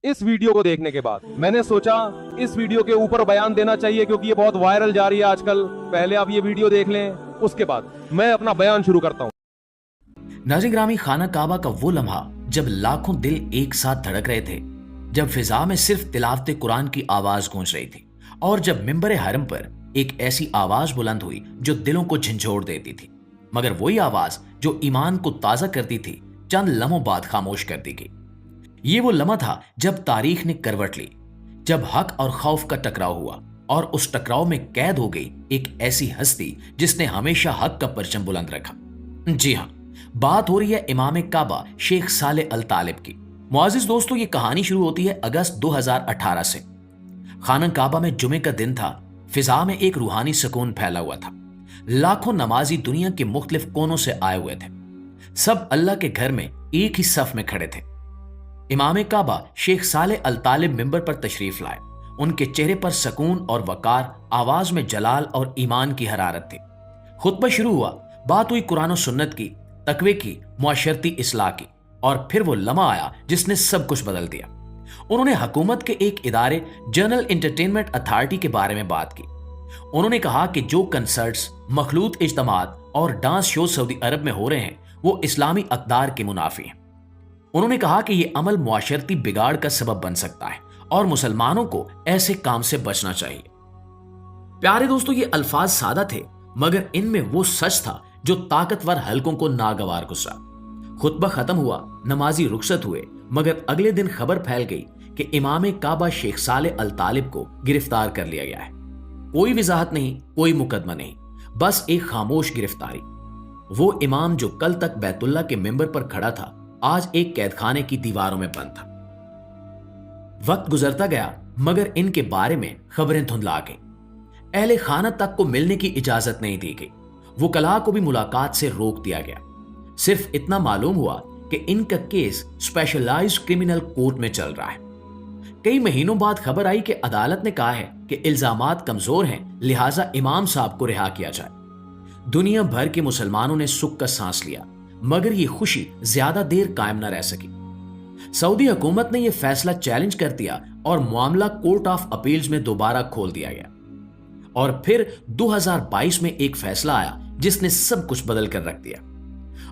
इस वीडियो को देखने के बाद मैंने सोचा इस वीडियो के ऊपर बयान देना चाहिए, क्योंकि ये बहुत वायरल जा रही है आजकल। पहले आप ये वीडियो देख लें, उसके बाद मैं अपना बयान शुरू करता हूँ। नाज़रीन ग्रामी, खाना काबा का वो लम्हा जब लाखों दिल एक साथ धड़क रहे थे, जब फिजा में सिर्फ तिलावत कुरान की आवाज गूंज रही थी, और जब मिंबर हरम पर एक ऐसी आवाज बुलंद हुई जो दिलों को झंझोड़ देती थी, मगर वही आवाज जो ईमान को ताजा करती थी चंद लम्हों बाद खामोश कर दी गई। ये वो लम्हा था जब तारीख ने करवट ली, जब हक और खौफ का टकराव हुआ, और उस टकराव में कैद हो गई एक ऐसी हस्ती जिसने हमेशा हक का परचम बुलंद रखा। जी हाँ, बात हो रही है इमाम काबा शेख सालेह अल तालिब की। मुआजिज दोस्तों, ये कहानी शुरू होती है अगस्त 2018 से। खाना काबा में जुमे का दिन था। फिजा में एक रूहानी सुकून फैला हुआ था। लाखों नमाजी दुनिया के मुख्तलिफ कोनों से आए हुए थे। सब अल्लाह के घर में एक ही सफ में खड़े थे। इमाम काबा शेख सालेह अल तालिब मिंबर पर तशरीफ लाए। उनके चेहरे पर सुकून और वकार, आवाज में जलाल और ईमान की हरारत थी। खुतबा शुरू हुआ। बात हुई कुरान और सुन्नत की, तकवे की, मुआशरती इस्लाह की, और फिर वो लम्हा आया जिसने सब कुछ बदल दिया। उन्होंने हुकूमत के एक इदारे जनरल एंटरटेनमेंट अथॉरिटी के बारे में बात की। उन्होंने कहा कि जो कंसर्ट्स, मखलूत इज्तिमात और डांस शो सऊदी अरब में हो रहे हैं वो इस्लामी अक़दार के मुनाफी हैं। उन्होंने कहा कि यह अमल मुआशरती बिगाड़ का सबब बन सकता है और मुसलमानों को ऐसे काम से बचना चाहिए। प्यारे दोस्तों, ये अल्फाज सादा थे, मगर इनमें वो सच था जो ताकतवर हलकों को नागवार गुजरा। खुतबा खत्म हुआ, नमाजी रुखसत हुए, मगर अगले दिन खबर फैल गई कि इमाम काबा शेख सालेह अल तालिब को गिरफ्तार कर लिया गया है। कोई वजाहत नहीं, कोई मुकदमा नहीं, बस एक खामोश गिरफ्तारी। वो इमाम जो कल तक बैतुल्लाह के मिंबर पर खड़ा था, आज एक कैदखाने की दीवारों में बंद था। वक्त गुजरता गया, मगर इनके बारे में खबरें धुंधला गई। अहले खाना तक को मिलने की इजाजत नहीं दी गई। वकला को भी मुलाकात से रोक दिया गया। सिर्फ इतना मालूम हुआ कि इनका केस स्पेशलाइज्ड क्रिमिनल कोर्ट में चल रहा है। कई महीनों बाद खबर आई कि अदालत ने कहा है कि इल्जामात कमजोर हैं, लिहाजा इमाम साहब को रिहा किया जाए। दुनिया भर के मुसलमानों ने सुख का सांस लिया, मगर ये खुशी ज्यादा देर कायम न रह सकी। सऊदी हुकूमत ने यह फैसला चैलेंज कर दिया और मामला कोर्ट ऑफ अपील्स में दोबारा खोल दिया गया। और फिर 2022 में एक फैसला आया जिसने सब कुछ बदल कर रख दिया।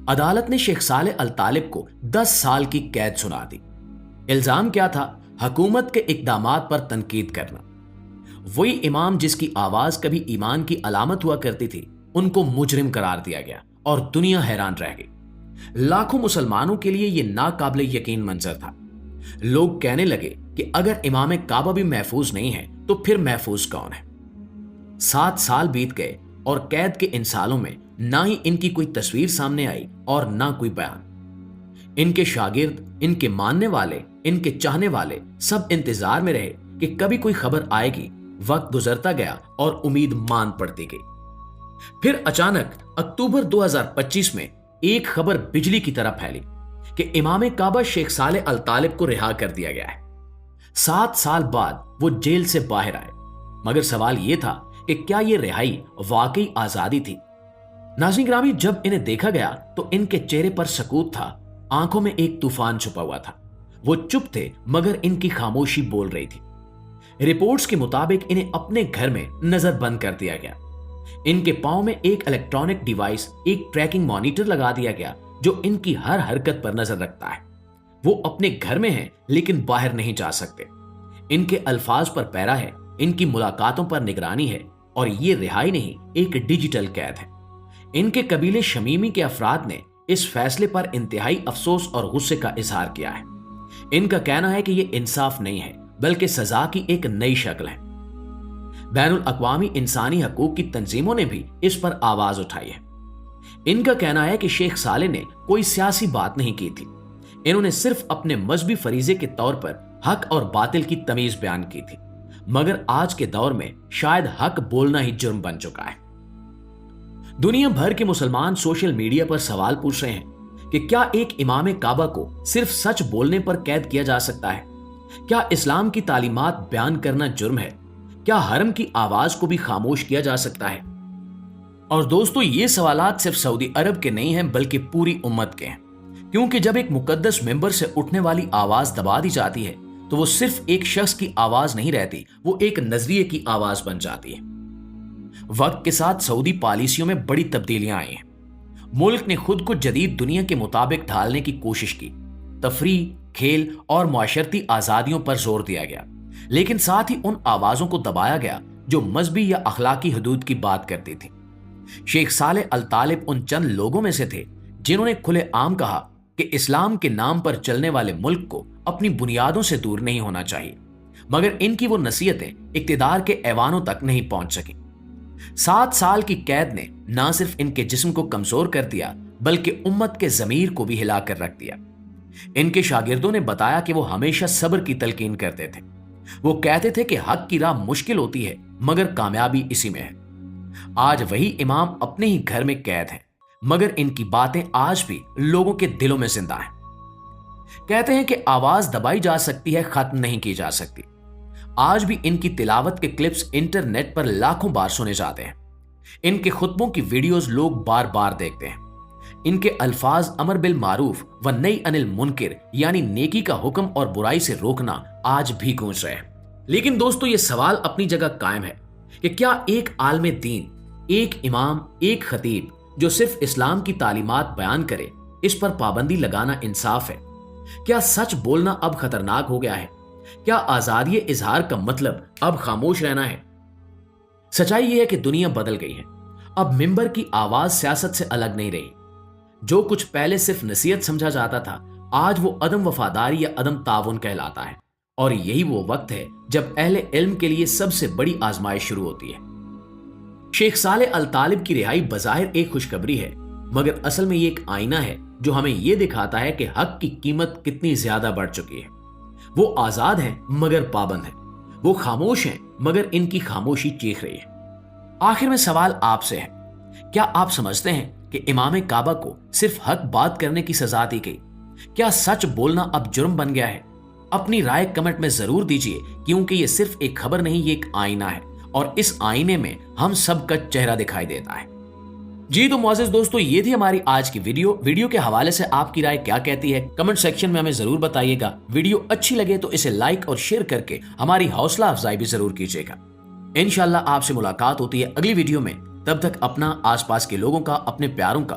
अदालत ने शेख सालेह अल तालिब को 10 साल की कैद सुना दी। इल्जाम क्या था? हुकूमत के इकदामात पर तनकीद करना। वही इमाम जिसकी आवाज कभी ईमान की अलामत हुआ करती थी, उनको मुजरिम करार दिया गया और दुनिया हैरान रह गई। लाखों मुसलमानों के लिए यह नाकाबिले यकीन मंजर था। लोग कहने लगे कि अगर इमाम काबा भी महफूज नहीं है तो फिर महफूज कौन है? 7 साल बीत गए और कैद के इन सालों में ना ही इनकी कोई तस्वीर सामने आई और ना कोई बयान। इनके शागिर्द, इनके मानने वाले, इनके चाहने वाले सब इंतजार में रहे कि कभी कोई खबर आएगी। वक्त गुजरता गया और उम्मीद मान पड़ती गई। फिर अचानक अक्टूबर 2025 में एक खबर बिजली की तरह फैली कि इमाम काबा शेख सालेह अल तालिब को रिहा कर दिया गया है। 7 साल बाद वो जेल से बाहर आए, मगर सवाल यह था कि क्या यह रिहाई वाकई आजादी थी? नाज़रीन ग्रामी, जब इन्हें देखा गया तो इनके चेहरे पर सकूत था, आंखों में एक तूफान छुपा हुआ था। वो चुप थे, मगर इनकी खामोशी बोल रही थी। रिपोर्ट्स के मुताबिक इन्हें अपने घर में नजरबंद कर दिया गया। इनके पांव में एक इलेक्ट्रॉनिक डिवाइस, एक ट्रैकिंग मॉनिटर लगा दिया गया जो इनकी हर हरकत पर नजर रखता है। वो अपने घर में हैं, लेकिन बाहर नहीं जा सकते। इनके अल्फाज पर पैरा है, इनकी मुलाकातों पर निगरानी है, और ये रिहाई नहीं, एक डिजिटल कैद है। इनके कबीले शमीमी के अफराद ने इस फैसले पर इंतहाई अफसोस और गुस्से का इजहार किया है। इनका कहना है कि यह इंसाफ नहीं है, बल्कि सजा की एक नई शक्ल है। बैनुल अक़वामी इंसानी हकूक की तंजीमों ने भी इस पर आवाज उठाई है। इनका कहना है कि शेख सालेह ने कोई सियासी बात नहीं की थी। इन्होंने सिर्फ अपने मजहबी फरीजे के तौर पर हक और बातिल की तमीज बयान की थी, मगर आज के दौर में शायद हक बोलना ही जुर्म बन चुका है। दुनिया भर के मुसलमान सोशल मीडिया पर सवाल पूछ रहे हैं कि क्या एक इमाम काबा को सिर्फ सच बोलने पर कैद किया जा सकता है? क्या इस्लाम की तालीमात बयान करना जुर्म है? क्या हरम की आवाज को भी खामोश किया जा सकता है? और दोस्तों, ये सवालात सिर्फ सऊदी अरब के नहीं हैं, बल्कि पूरी उम्मत के हैं। क्योंकि जब एक मुकद्दस मेंबर से उठने वाली आवाज दबा दी जाती है तो वो सिर्फ एक शख्स की आवाज नहीं रहती, वो एक नजरिए की आवाज बन जाती है। वक्त के साथ सऊदी पॉलिसियों में बड़ी तब्दीलियां आई हैं। मुल्क ने खुद को जदीद दुनिया के मुताबिक ढालने की कोशिश की। तफरीह, खेल और माशरती आजादियों पर जोर दिया गया, लेकिन साथ ही उन आवाजों को दबाया गया जो मजहबी या अखलाकी हदूद की बात करती थी। शेख सालेह अल तालिब उन चंद लोगों में से थे जिन्होंने खुलेआम कहा कि इस्लाम के नाम पर चलने वाले मुल्क को अपनी बुनियादों से दूर नहीं होना चाहिए, मगर इनकी वो नसीहतें इक्तिदार के ऐवानों तक नहीं पहुंच सकी। 7 साल की कैद ने न सिर्फ इनके जिस्म को कमजोर कर दिया, बल्कि उम्मत के जमीर को भी हिलाकर रख दिया। इनके शागिर्दों ने बताया कि वो हमेशा सब्र की तलकीन करते थे। वो कहते थे कि हक की राह मुश्किल होती है, मगर कामयाबी इसी में है। आज वही इमाम अपने ही घर में कैद हैं, मगर इनकी बातें आज भी लोगों के दिलों में जिंदा हैं। कहते हैं कि आवाज दबाई जा सकती है, खत्म नहीं की जा सकती। आज भी इनकी तिलावत के क्लिप्स इंटरनेट पर लाखों बार सुने जाते हैं। इनके खुतबों की वीडियोस लोग बार बार देखते हैं। इनके अल्फाज अमर बिल मारूफ व नई अनिल मुनकिर यानी नेकी का हुक्म और बुराई से रोकना आज भी गूंज रहे हैं। लेकिन दोस्तों, ये सवाल अपनी जगह कायम है कि क्या एक आलमे दीन, एक इमाम, एक खतीब जो सिर्फ इस्लाम की तालीमात बयान करे, इस पर पाबंदी लगाना इंसाफ है? क्या सच बोलना अब खतरनाक हो गया है? क्या आजादी इजहार का मतलब अब खामोश रहना है? सच्चाई यह है कि दुनिया बदल गई है। अब मिंबर की आवाज सियासत से अलग नहीं रही। जो कुछ पहले सिर्फ नसीहत समझा जाता था, आज वो अदम वफादारी या अदम ताउन कहलाता है। और यही वो वक्त है जब अहले इल्म के लिए सबसे बड़ी आजमाइश शुरू होती है। शेख सालेह अल तालिब की रिहाई बज़ाहिर एक खुशखबरी है, मगर असल में ये एक आईना है जो हमें यह दिखाता है कि हक की कीमत कितनी ज्यादा बढ़ चुकी है। वो आजाद हैं मगर पाबंद हैं। वो खामोश हैं मगर इनकी खामोशी चीख रही है। आखिर में सवाल आपसे है, क्या आप समझते हैं कि इमाम काबा को सिर्फ हक बात करने की सजा दी गई? क्या सच बोलना अब जुर्म बन गया है? अपनी राय कमेंट में जरूर दीजिए, क्योंकि ये सिर्फ एक खबर नहीं, ये एक आईना है और इस आईने में हम सबका चेहरा दिखाई देता है। जी तो मुआज़िज़ दोस्तों, ये थी हमारी आज की वीडियो के हवाले से आपकी राय क्या कहती है कमेंट सेक्शन में हमें जरूर बताइएगा। वीडियो अच्छी लगे तो इसे लाइक और शेयर करके हमारी हौसला अफजाई भी जरूर कीजिएगा। इंशाल्लाह आपसे मुलाकात होती है अगली वीडियो में। तब तक अपना, आसपास के लोगों का, अपने प्यारों का